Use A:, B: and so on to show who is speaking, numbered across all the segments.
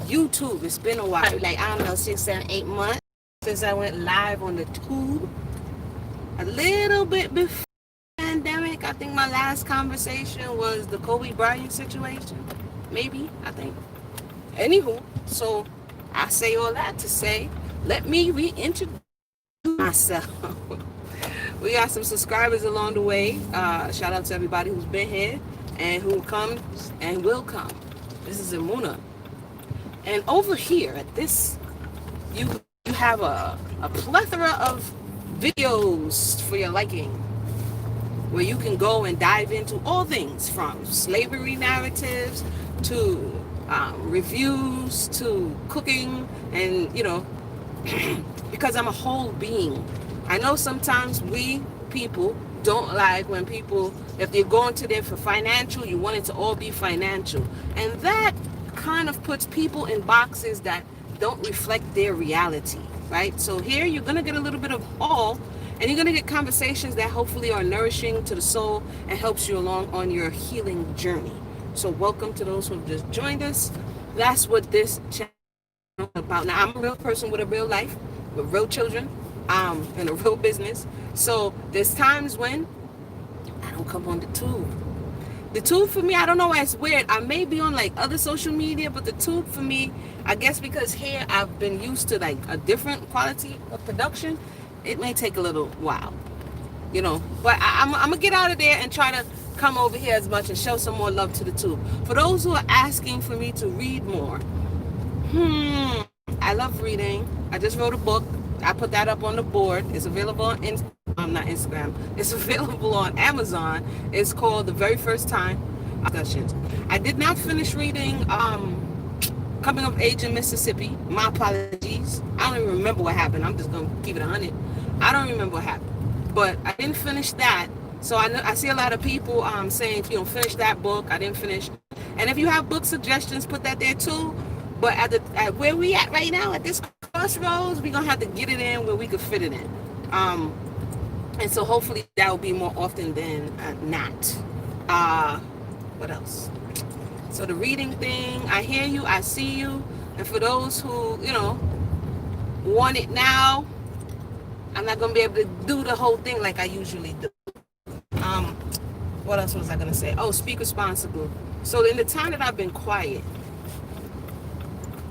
A: YouTube. It's been a while, like I don't know, 6, 7, 8 months since I went live on the tube. A little bit before the pandemic. I think my last conversation was the Kobe Bryant situation. Maybe, I think. Anywho, so I say all that to say, let me reintroduce myself. We got some subscribers along the way. Shout out to everybody who's been here and who comes and will come. This is Amuna. And over here at this, you have a plethora of videos for your liking, where you can go and dive into all things from slavery narratives to reviews to cooking, and because I'm a whole being. I know sometimes we people don't like when people, if they're going to there for financial, you want it to all be financial, and that kind of puts people in boxes that don't reflect their reality, right? So here you're gonna get a little bit of all, and you're gonna get conversations that hopefully are nourishing to the soul and helps you along on your healing journey. So welcome to those who have just joined us. That's what this channel is about. Now, I'm a real person with a real life, with real children, and a real business. So there's times when I don't come on the tube. The tube for me, I don't know why it's weird. I may be on like other social media, but the tube for me, I guess because here I've been used to like a different quality of production, it may take a little while, But I'm gonna get out of there and try to come over here as much and show some more love to the tube. For those who are asking for me to read more, I love reading. I just wrote a book. I put that up on the board. It's available on not Instagram. It's available on Amazon. It's called The Very First Time Discussions. I did not finish reading Coming of Age in Mississippi. My apologies. I don't even remember what happened. I'm just gonna keep it 100. I don't remember what happened, but I didn't finish that. So I see a lot of people saying, finish that book. I didn't finish. And if you have book suggestions, put that there too. But at where we at right now, at this crossroads, we're gonna have to get it in where we could fit it in. And so hopefully that will be more often than not. What else? So the reading thing, I hear you, I see you. And for those who, want it now, I'm not going to be able to do the whole thing like I usually do. What else was I going to say? Oh, speak responsibly. So in the time that I've been quiet,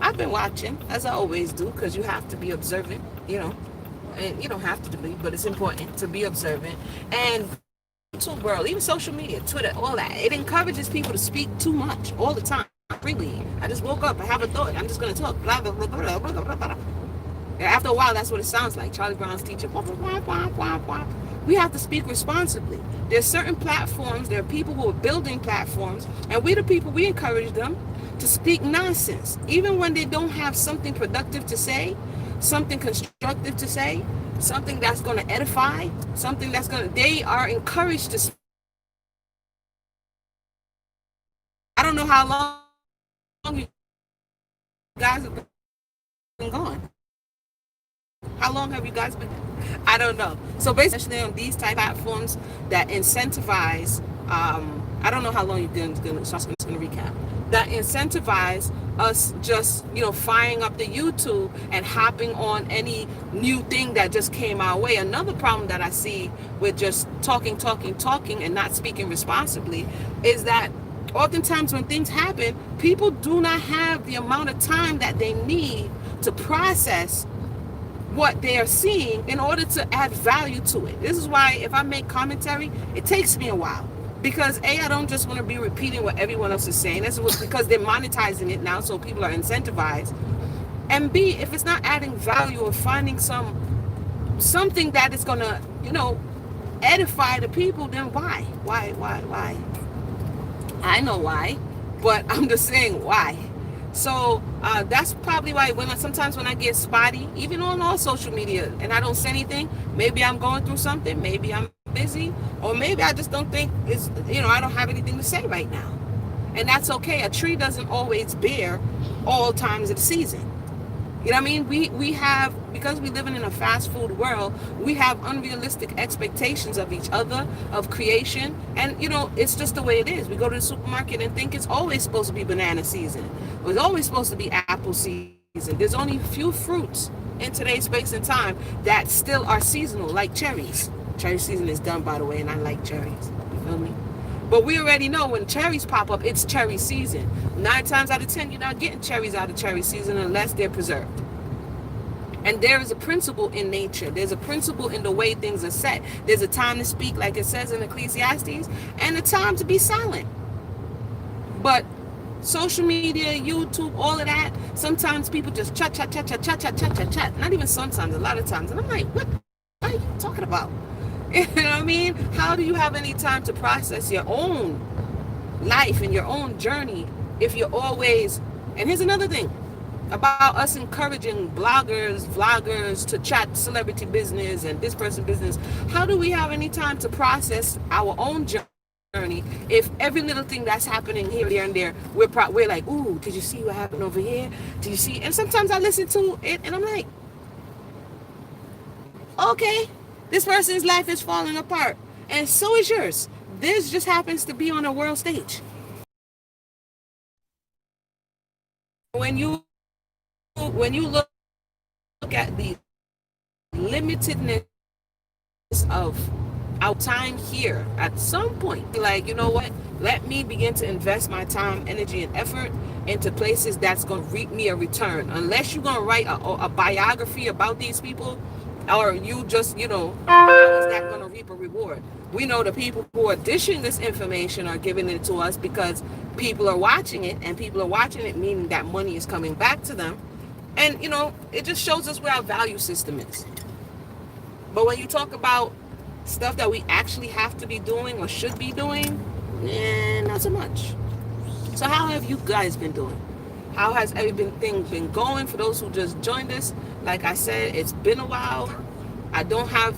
A: I've been watching, as I always do, because you have to be observant, and you don't have to be, but it's important to be observant. And YouTube world, even social media, Twitter, all that, it encourages people to speak too much all the time. Really, I just woke up, I have a thought, I'm just going to talk, blah, blah, blah, blah, blah, blah, blah. After a while, that's what it sounds like. Charlie Brown's teacher. We have to speak responsibly. There's certain platforms, there are people who are building platforms, and we the people, we encourage them to speak nonsense. Even when they don't have something productive to say, something constructive to say, something that's going to edify, something that's going to, they are encouraged to speak. I don't know how long you guys have been gone. How long have you guys been? I don't know. So basically on these type of platforms that incentivize, I don't know how long you've been going to, so I'm just going to recap. That incentivize us just, firing up the YouTube and hopping on any new thing that just came our way. Another problem that I see with just talking and not speaking responsibly is that oftentimes when things happen, people do not have the amount of time that they need to process what they are seeing in order to add value to it. This is why if I make commentary, it takes me a while. Because A, I don't just want to be repeating what everyone else is saying. That's because they're monetizing it now, so people are incentivized. And B, if it's not adding value or finding something that is going to, edify the people, then why? Why? I know why, but I'm just saying why. So that's probably why sometimes when I get spotty, even on all social media, and I don't say anything, maybe I'm going through something, maybe I'm busy, or maybe I just don't think it's, I don't have anything to say right now. And that's okay. A tree doesn't always bear all times of the season. You know what I mean? We have, because we living in a fast food world, we have unrealistic expectations of each other, of creation, and it's just the way it is. We go to the supermarket and think it's always supposed to be banana season. It's always supposed to be apple season. There's only few fruits in today's space and time that still are seasonal, like cherries. Cherry season is done, by the way, and I like cherries. You feel me? But we already know when cherries pop up, it's cherry season. 9 times out of 10, you're not getting cherries out of cherry season unless they're preserved. And there is a principle in nature. There's a principle in the way things are set. There's a time to speak, like it says in Ecclesiastes, and a time to be silent. But social media, YouTube, all of that, sometimes people just chat. Not even sometimes, a lot of times. And I'm like, what are you talking about? You know what I mean? How do you have any time to process your own life and your own journey if you're always... And here's another thing about us encouraging bloggers, vloggers to chat celebrity business and this person business. How do we have any time to process our own journey if every little thing that's happening here, there, and there, we're like, ooh, did you see what happened over here? Did you see? And sometimes I listen to it and I'm like, okay, this person's life is falling apart, and so is yours. This just happens to be on a world stage. When you look at the limitedness of our time here, at some point, be like, you know what? Let me begin to invest my time, energy, and effort into places that's going to reap me a return. Unless you're going to write a biography about these people, or you just, how is that going to reap a reward? We know the people who are dishing this information are giving it to us because people are watching it, and people are watching it meaning that money is coming back to them. And, it just shows us where our value system is. But when you talk about stuff that we actually have to be doing or should be doing, not so much. So how have you guys been doing? How has everything been going for those who just joined us? Like I said, it's been a while. I don't have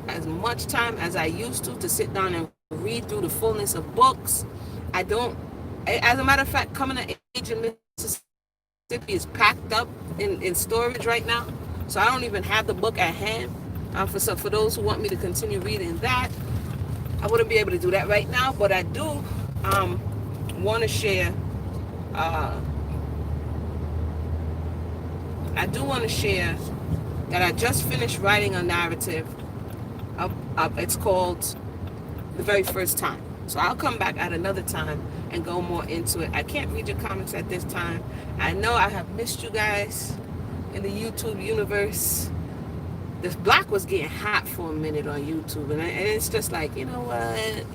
A: as much time as I used to sit down and read through the fullness of books. I don't. As a matter of fact, Coming of Age in Mississippi is packed up in storage right now. So I don't even have the book at hand. For those who want me to continue reading that, I wouldn't be able to do that right now. But I do want to share... that I just finished writing a narrative. It's called The Very First Time. So I'll come back at another time and go more into it. I can't read your comments at this time. I know I have missed you guys in the YouTube universe. This block was getting hot for a minute on YouTube, and it's just like, you know what?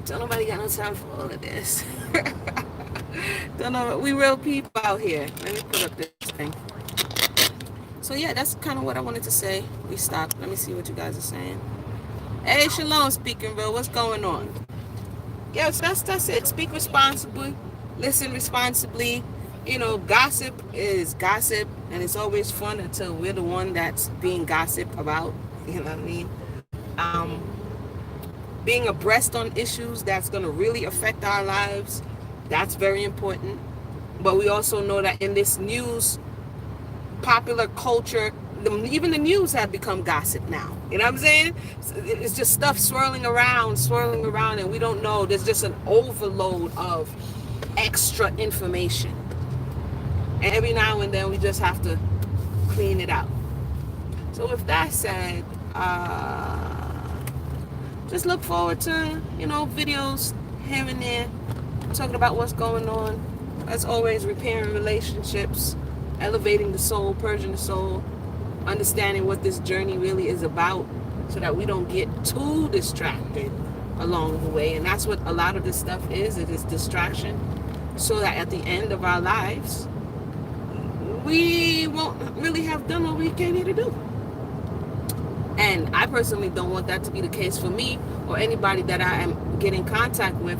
A: Don't nobody got no time for all of this. Don't know. We real people out here. Let me put up this thing. So yeah, that's kind of what I wanted to say. We stopped. Let me see what you guys are saying. Hey, Shalom, speaking real. What's going on? Yeah, so that's it. Speak responsibly. Listen responsibly. Gossip is gossip, and it's always fun until we're the one that's being gossiped about. You know what I mean? Being abreast on issues that's going to really affect our lives, that's very important. But we also know that in this news, popular culture, even the news have become gossip now. You know what I'm saying? It's just stuff swirling around, and we don't know. There's just an overload of extra information. And every now and then we just have to clean it out. So with that said, just look forward to, videos here and there, talking about what's going on. As always, repairing relationships, elevating the soul, purging the soul, understanding what this journey really is about so that we don't get too distracted along the way. And that's what a lot of this stuff is. It is distraction, so that at the end of our lives, we won't really have done what we came here to do. And I personally don't want that to be the case for me or anybody that I am getting in contact with.